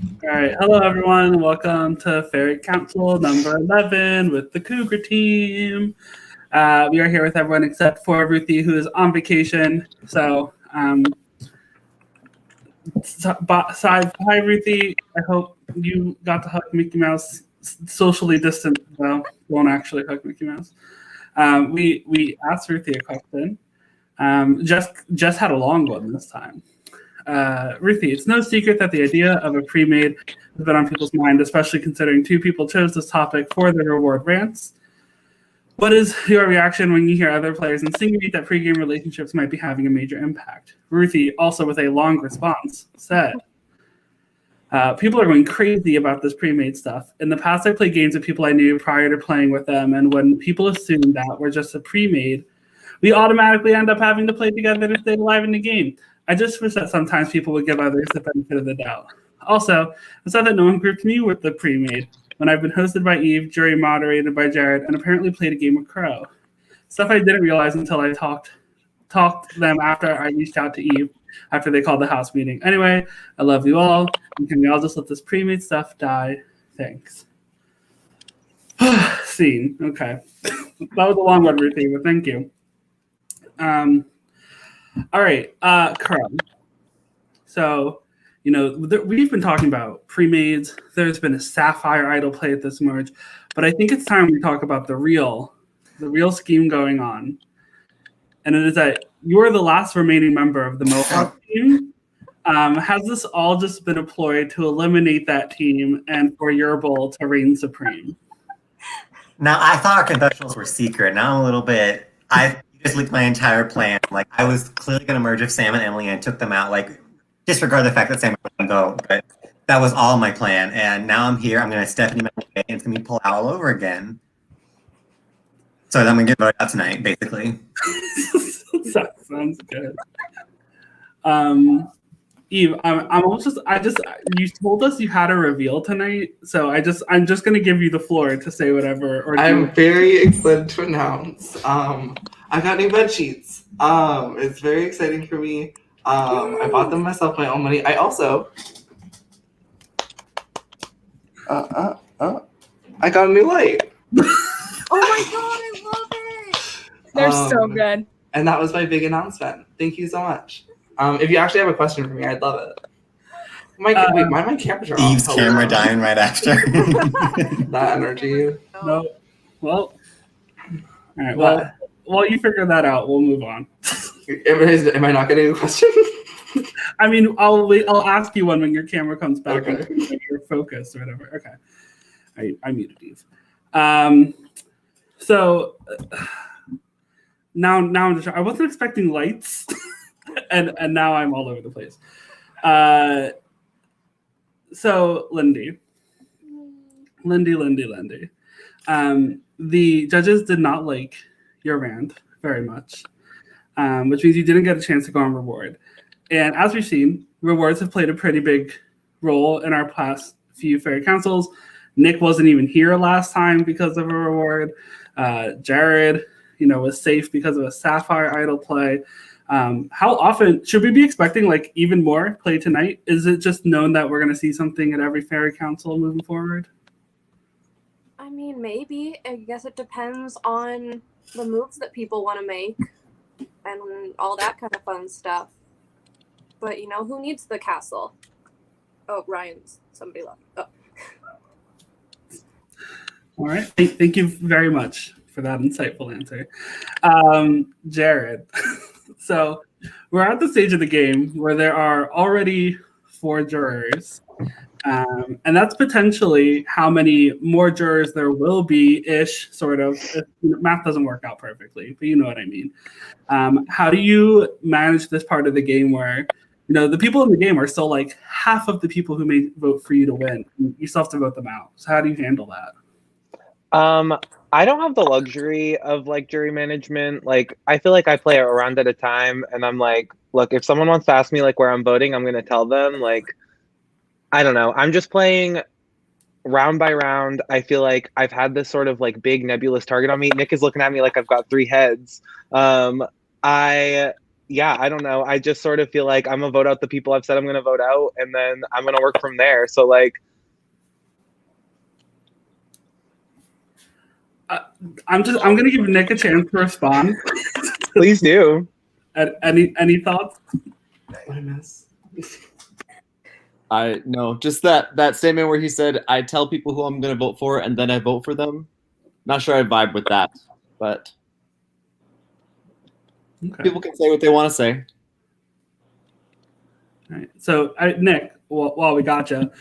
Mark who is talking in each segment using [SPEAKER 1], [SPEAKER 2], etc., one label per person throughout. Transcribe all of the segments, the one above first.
[SPEAKER 1] All right, hello everyone. Welcome to Fairy Council number 11 with the Kougra team. We are here with everyone except for Ruthie, who is on vacation. So, hi Ruthie. I hope you got to hug Mickey Mouse socially distant, though. Won't actually hug Mickey Mouse. We asked Ruthie a question. Just had a long one this time. Ruthie, it's no secret that the idea of a pre-made has been on people's mind, especially considering two people chose this topic for their reward rants. What is your reaction when you hear other players insinuate that pre-game relationships might be having a major impact? Ruthie, also with a long response, said, people are going crazy about this pre-made stuff. In the past, I played games with people I knew prior to playing with them, and when people assume that we're just a pre-made, we automatically end up having to play together to stay alive in the game. I just wish that sometimes people would give others the benefit of the doubt. Also, I saw that no one grouped me with the pre-made when I've been hosted by Eve, jury moderated by Jared, and apparently played a game with Crow. Stuff I didn't realize until I talked to them after I reached out to Eve after they called the house meeting. Anyway, I love you all, and can we all just let this pre-made stuff die? Thanks. Scene. Okay. That was a long one, Ruthie, but thank you. All right, Carl. So, we've been talking about pre-mades. There's been a Sapphire Idol play at this merge, but I think it's time we talk about the real scheme going on. And it is that you're the last remaining member of the Mohawk team. Has this all just been employed to eliminate that team and for your bowl to reign supreme?
[SPEAKER 2] Now, I thought our confessionals were secret. Now I'm a little bit. I just leaked my entire plan. Like, I was clearly going to merge with Sam and Emily and took them out. Like, disregard the fact that Sam wouldn't go, but that was all my plan. And now I'm here. I'm going to Stephanie my way, and it's going to be pulled out all over again. So I'm going to get voted out tonight, basically.
[SPEAKER 1] Sounds good. Eve, you told us you had a reveal tonight, so I'm just gonna give you the floor to say whatever.
[SPEAKER 3] I'm very excited to announce. I got new bed sheets. It's very exciting for me. I bought them myself, my own money. I also, I got a new light.
[SPEAKER 4] Oh my god, I love it! They're so good.
[SPEAKER 3] And that was my big announcement. Thank you so much. If you actually have a question for me, I'd love it. Wait, why my camera off?
[SPEAKER 2] Eve's camera dying right after.
[SPEAKER 3] That energy.
[SPEAKER 1] No. Well, all right. Well, while you figure that out, we'll move on.
[SPEAKER 3] Am I not getting a question?
[SPEAKER 1] I mean, I'll ask you one when your camera comes back
[SPEAKER 3] okay.
[SPEAKER 1] and your focus or whatever. Okay. I muted Eve. So now I'm just. I wasn't expecting lights. And now I'm all over the place. So Lindy. The judges did not like your rant very much, which means you didn't get a chance to go on reward. And as we've seen, rewards have played a pretty big role in our past few fairy councils. Nick wasn't even here last time because of a reward. Jared, was safe because of a Sapphire Idol play. How often should we be expecting even more play tonight? Is it just known that we're going to see something at every fairy council moving forward?
[SPEAKER 4] I mean, maybe. I guess it depends on the moves that people want to make and all that kind of fun stuff. But who needs the castle? Oh, somebody left. Oh.
[SPEAKER 1] All right. Thank you very much for that insightful answer. Jared. So we're at the stage of the game where there are already 4 jurors. And that's potentially how many more jurors there will be-ish, sort of. Math doesn't work out perfectly, but you know what I mean. How do you manage this part of the game where, the people in the game are still half of the people who may vote for you to win? You still have to vote them out. So how do you handle that?
[SPEAKER 5] I don't have the luxury of jury management. I feel like I play a round at a time, and I'm look, if someone wants to ask me where I'm voting, I'm going to tell them. I don't know. I'm just playing round by round. I feel like I've had this sort of big nebulous target on me. Nick is looking at me like I've got 3 heads. yeah, I don't know. I just sort of feel like I'm gonna vote out the people I've said I'm gonna vote out, and then I'm gonna work from there. So like,
[SPEAKER 1] I'm gonna give Nick a chance to respond.
[SPEAKER 5] please do.
[SPEAKER 1] Any thoughts?
[SPEAKER 3] I miss.
[SPEAKER 6] No, just that statement where he said, "I tell people who I'm going to vote for, and then I vote for them." Not sure I vibe with that, but
[SPEAKER 1] Okay.
[SPEAKER 6] people can say what they want to say.
[SPEAKER 1] All right. So, Nick, while we got you,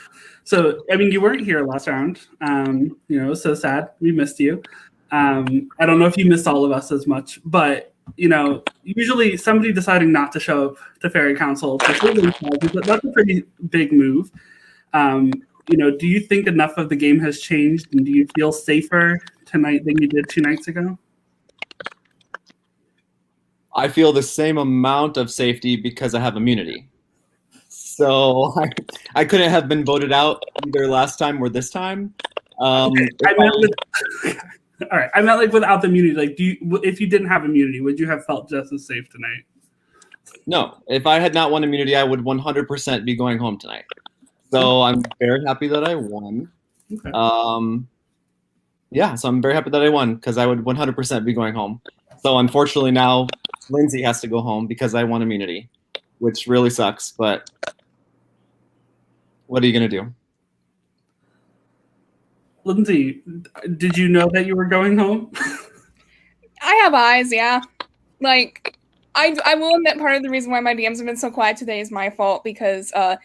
[SPEAKER 1] so I mean, you weren't here last round. You know, so sad. We missed you. I don't know if you missed all of us as much, but you know, usually somebody deciding not to show up to Fairy Council, that's a pretty big move. You know, do you think enough of the game has changed, and do you feel safer tonight than you did 2 nights ago?
[SPEAKER 6] I feel the same amount of safety because I have immunity. So I couldn't have been voted out either last time or this time.
[SPEAKER 1] I meant all right. I meant like without the immunity. Like, if you didn't have immunity, would you have felt just as safe tonight?
[SPEAKER 6] No, if I had not won immunity, I would 100% be going home tonight. So I'm very happy that I won.
[SPEAKER 1] Okay.
[SPEAKER 6] Yeah, so I'm very happy that I won because I would 100% be going home. So unfortunately now Lindsay has to go home because I won immunity, which really sucks. But what are you gonna do?
[SPEAKER 1] Lindsay, did you know that you were going home?
[SPEAKER 7] I have eyes, yeah. Like, I will admit part of the reason why my DMs have been so quiet today is my fault because I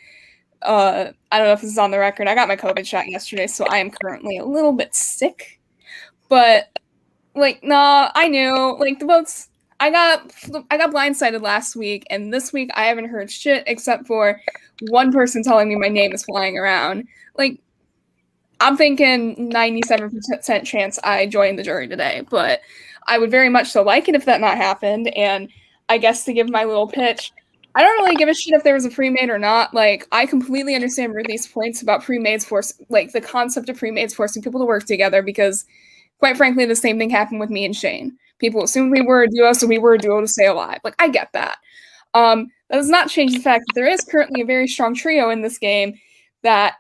[SPEAKER 7] don't know if this is on the record. I got my COVID shot yesterday, so I am currently a little bit sick. But like, nah, I knew. Like the votes, I got blindsided last week, and this week I haven't heard shit except for one person telling me my name is flying around. Like, I'm thinking 97% chance I join the jury today, but I would very much so like it if that not happened. And I guess to give my little pitch, I don't really give a shit if there was a pre-made or not. Like, I completely understand Ruthie's points about pre-mades like the concept of pre-mades forcing people to work together because, quite frankly, the same thing happened with me and Shane. People assumed we were a duo, so we were a duo to stay alive. Like, I get that. That does not change the fact that there is currently a very strong trio in this game that...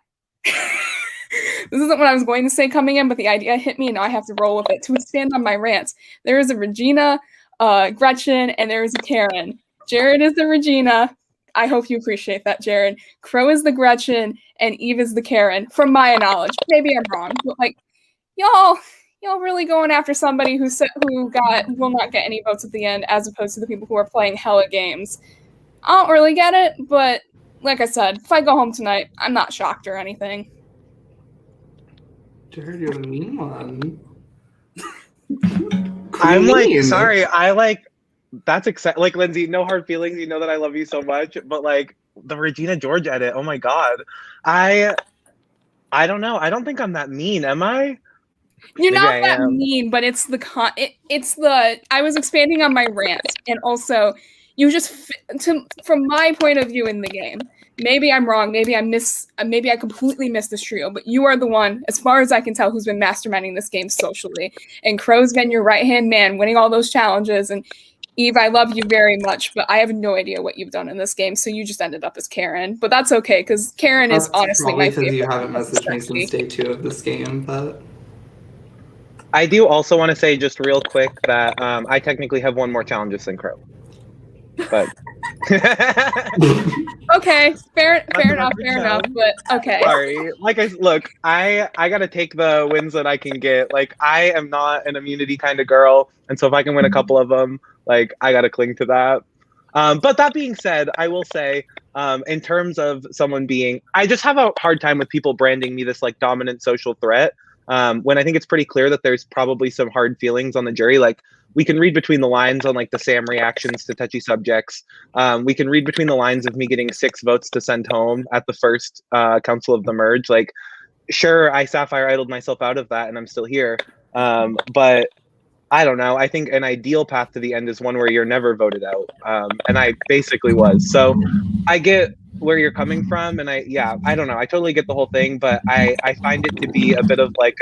[SPEAKER 7] This isn't what I was going to say coming in, but the idea hit me and now I have to roll with it. To expand on my rants, there is a Regina, Gretchen, and there is a Karen. Jared is the Regina. I hope you appreciate that, Jared. Crow is the Gretchen, and Eve is the Karen, from my knowledge. Maybe I'm wrong, but like, y'all really going after somebody who will not get any votes at the end, as opposed to the people who are playing hella games. I don't really get it, but like I said, if I go home tonight, I'm not shocked or anything.
[SPEAKER 3] Jared, you're a mean one.
[SPEAKER 5] I'm like,
[SPEAKER 3] Queen.
[SPEAKER 5] sorry, I like, that's exciting. Like, Lindsay, no hard feelings. You know that I love you so much, but like the Regina George edit, oh my God. I don't know. I don't think I'm that mean, am I?
[SPEAKER 7] You're
[SPEAKER 5] Maybe
[SPEAKER 7] not
[SPEAKER 5] I
[SPEAKER 7] that
[SPEAKER 5] am.
[SPEAKER 7] mean, but it's the I was expanding on my rant, and also you just from my point of view in the game. Maybe I'm wrong. Maybe I completely missed this trio. But you are the one, as far as I can tell, who's been masterminding this game socially. And Crow's been your right hand man, winning all those challenges. And Eve, I love you very much, but I have no idea what you've done in this game. So you just ended up as Karen. But that's okay, because Karen is honestly my favorite.
[SPEAKER 3] Because you haven't messaged me since day 2 of this game, but
[SPEAKER 5] I do also want to say just real quick that I technically have one more challenges than Crow. But
[SPEAKER 7] okay, fair enough, but okay.
[SPEAKER 5] Sorry. Like I gotta take the wins that I can get. Like, I am not an immunity kind of girl, and so if I can win a couple of them, like, I gotta cling to that. But that being said, I will say, in terms of someone being, I just have a hard time with people branding me this like dominant social threat. When I think it's pretty clear that there's probably some hard feelings on the jury. Like, we can read between the lines on like the Sam reactions to touchy subjects. We can read between the lines of me getting 6 votes to send home at the first Council of the Merge. Like, sure, I Sapphire idled myself out of that and I'm still here. But I don't know. I think an ideal path to the end is one where you're never voted out. And I basically was. So I get where you're coming from. And I don't know. I totally get the whole thing, but I find it to be a bit of like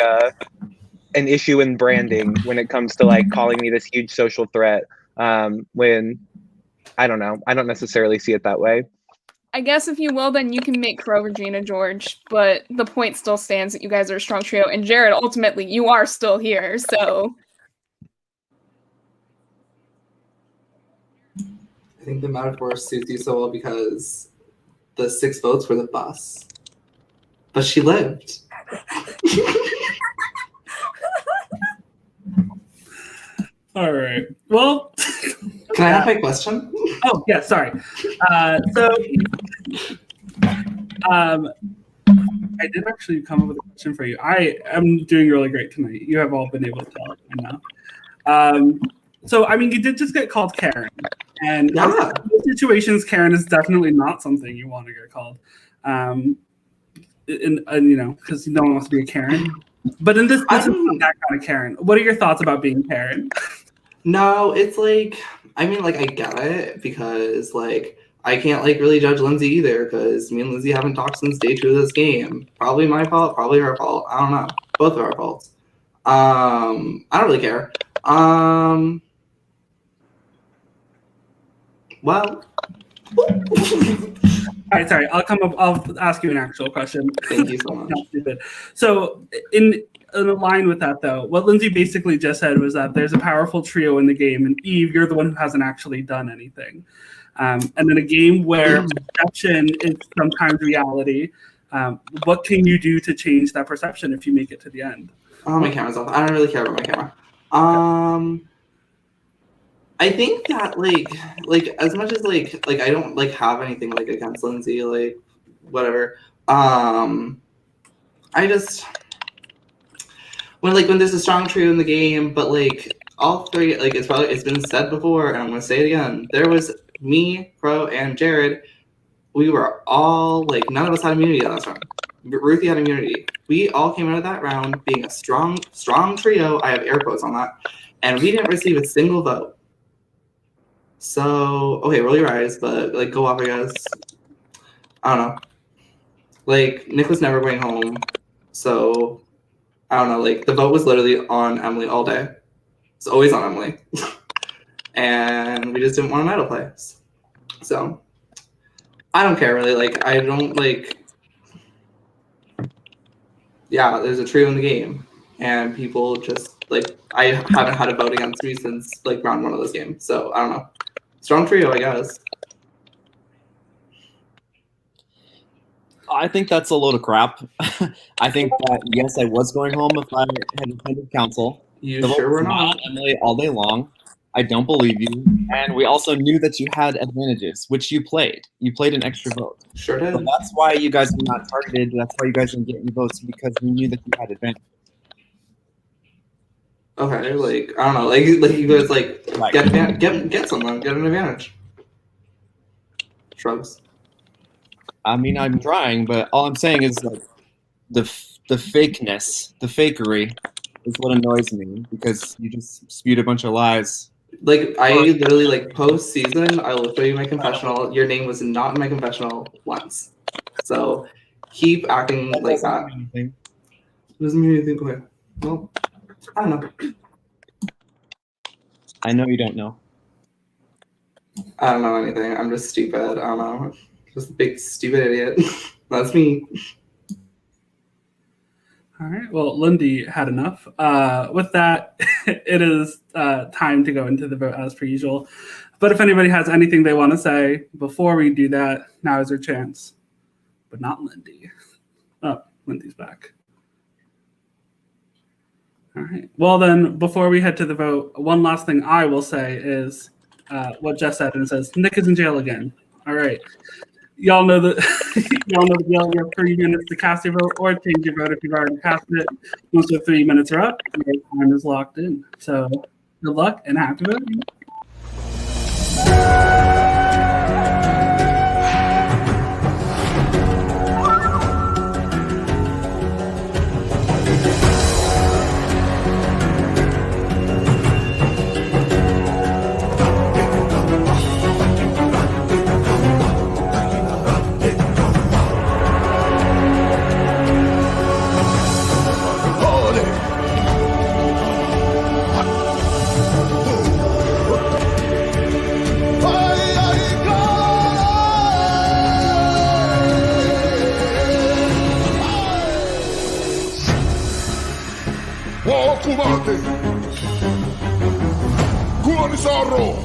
[SPEAKER 5] an issue in branding when it comes to like calling me this huge social threat, when I don't know. I don't necessarily see it that way.
[SPEAKER 7] I guess if you will, then you can make Crow Regina George, but the point still stands that you guys are a strong trio. And Jared, ultimately, you are still here, so.
[SPEAKER 3] I think the metaphor suits you so well because the 6 votes were the bus. But she lived.
[SPEAKER 1] All right. Well,
[SPEAKER 3] Can I have my question?
[SPEAKER 1] oh yeah, sorry. I did actually come up with a question for you. I am doing really great tonight. You have all been able to tell, I know. So I mean, you did just get called Karen, and
[SPEAKER 3] Yeah.
[SPEAKER 1] in most situations, Karen is definitely not something you want to get called. And you know, because no one wants to be a Karen. But in this is not that kind of Karen. What are your thoughts about being Karen?
[SPEAKER 3] No, it's like, I mean, like, I get it because, like, I can't, like, really judge Lindsay either because me and Lindsay haven't talked since day 2 of this game. Probably my fault, probably her fault. I don't know. Both of our faults. I don't really care. Well.
[SPEAKER 1] All right, sorry. I'll ask you an actual question.
[SPEAKER 3] Thank you so much.
[SPEAKER 1] Not stupid. So, in line with that, though, what Lindsay basically just said was that there's a powerful trio in the game, and Eve, you're the one who hasn't actually done anything. And in a game where perception is sometimes reality, what can you do to change that perception if you make it to the end?
[SPEAKER 3] Oh, my camera's off. I don't really care about my camera. I think that like as much as like I don't like have anything like against Lindsay, like whatever. I just when there's a strong trio in the game, but like all 3, like it's been said before, and I'm gonna say it again. There was me, Crow, and Jared. We were all like none of us had immunity on this round. Ruthie had immunity. We all came out of that round being a strong trio. I have air quotes on that, and we didn't receive a single vote. So, okay, roll your eyes, but, like, go off, I guess. I don't know. Like, Nick was never going home. So, I don't know. Like, the vote was literally on Emily all day. It's always on Emily. And we just didn't want a medal play. So, I don't care, really. Like, I don't, like... Yeah, there's a trio in the game. And people just, like... I haven't had a vote against me since, like, round 1 of this game. So, I don't know. Strong trio, I guess.
[SPEAKER 6] I think that's a load of crap. I think that, yes, I was going home if I had attended council.
[SPEAKER 3] You
[SPEAKER 6] The vote
[SPEAKER 3] sure
[SPEAKER 6] was
[SPEAKER 3] were not.
[SPEAKER 6] on Emily all day long. I don't believe you. And we also knew that you had advantages, which you played. You played an extra vote.
[SPEAKER 3] Sure
[SPEAKER 6] So
[SPEAKER 3] did.
[SPEAKER 6] that's why you guys were not targeted. That's why you guys didn't get any votes, because we knew that you had advantage.
[SPEAKER 3] Okay, like I don't know, like you guys like
[SPEAKER 6] Right.
[SPEAKER 3] get someone, get an advantage. Shrugs.
[SPEAKER 6] I mean, I'm trying, but all I'm saying is like the fakeness, the fakery is what annoys me, because you just spewed a bunch of lies.
[SPEAKER 3] Like I literally like post season, I will show you my confessional. Your name was not in my confessional once, so keep acting like that. Doesn't mean anything. Okay, well, I don't know.
[SPEAKER 6] I know you don't know.
[SPEAKER 3] I don't know anything. I'm just stupid. I don't know. Just a big stupid idiot. That's me.
[SPEAKER 1] All right. Well, Lindy had enough. With that, it is time to go into the vote as per usual. But if anybody has anything they want to say before we do that, now is your chance. But not Lindy. Oh, Lindy's back. All right. Well, then, before we head to the vote, one last thing I will say is what Jess said, and it says, Nick is in jail again. All right. Y'all know the deal. You have 3 minutes to cast your vote or change your vote if you've already cast it. Once the 3 minutes are up, your time is locked in. So good luck and happy voting.
[SPEAKER 8] Fight! combate. Kuanisaro.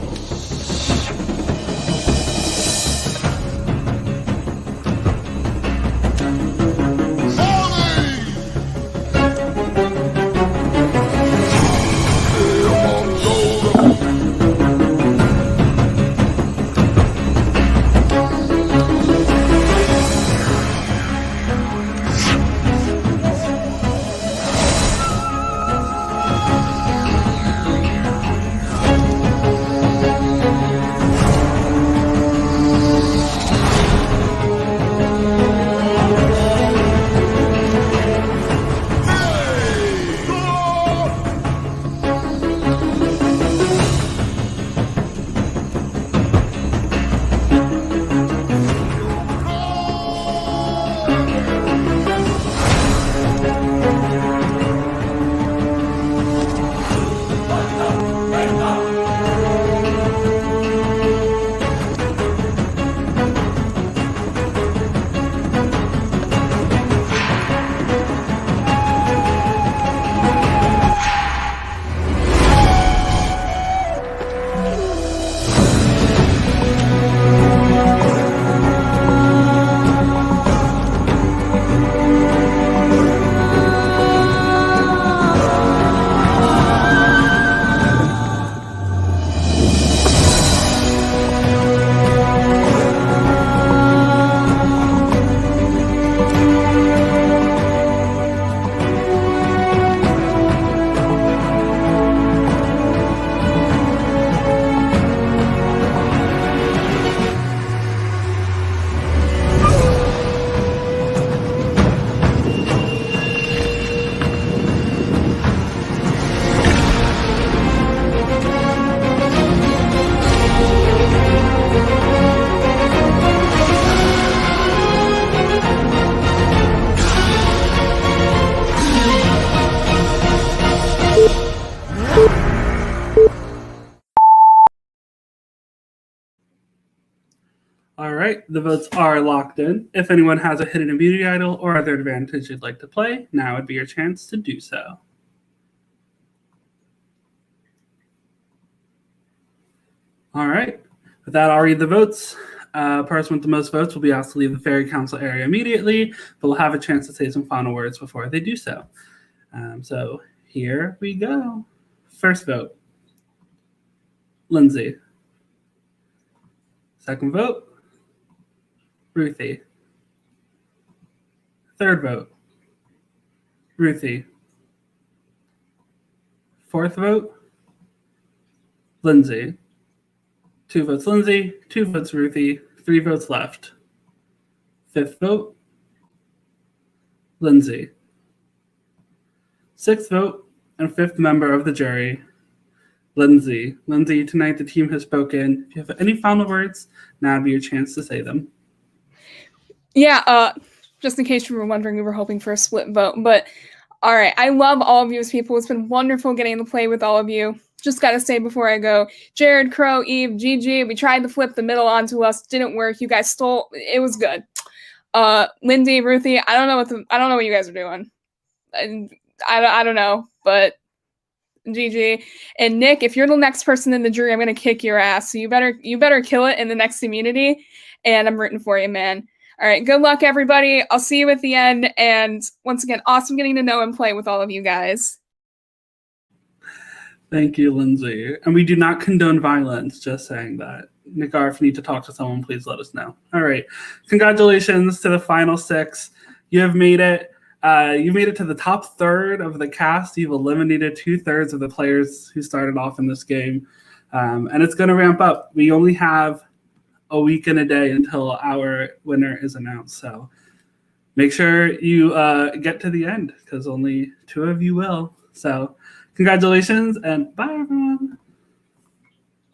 [SPEAKER 1] All right, the votes are locked in. If anyone has a hidden immunity idol or other advantage you'd like to play, now would be your chance to do so. All right, with that, I'll read the votes. Person with the most votes will be asked to leave the Fairy Council area immediately, but will have a chance to say some final words before they do so. So here we go. First vote, Lindsay. Second vote, Ruthie. Third vote, Ruthie. Fourth vote, Lindsay. 2 votes Lindsay, 2 votes Ruthie, 3 votes left. Fifth vote, Lindsay. Sixth vote and fifth member of the jury, Lindsay. Lindsay, tonight the team has spoken. If you have any final words, now would be your chance to say them.
[SPEAKER 7] Yeah, just in case you were wondering, we were hoping for a split vote. But all right, I love all of you as people. It's been wonderful getting to play with all of you. Just got to say before I go, Jared, Crow, Eve, Gigi, we tried to flip the middle onto us. Didn't work. You guys stole. It was good. Lindy, Ruthie, I don't know what you guys are doing. I don't know, but Gigi and Nick, if you're the next person in the jury, I'm gonna kick your ass. So you better kill it in the next immunity. And I'm rooting for you, man. All right, good luck, everybody. I'll see you at the end. And once again, awesome getting to know and play with all of you guys.
[SPEAKER 1] Thank you, Lindsay. And we do not condone violence, just saying that. Nigar, if you need to talk to someone, please let us know. All right. Congratulations to the final 6. You have made it. You made it to the top third of the cast. You've eliminated 2/3 of the players who started off in this game. And it's going to ramp up. We only have a week and a day until our winner is announced. So make sure you get to the end because only 2 of you will. So congratulations and bye, everyone.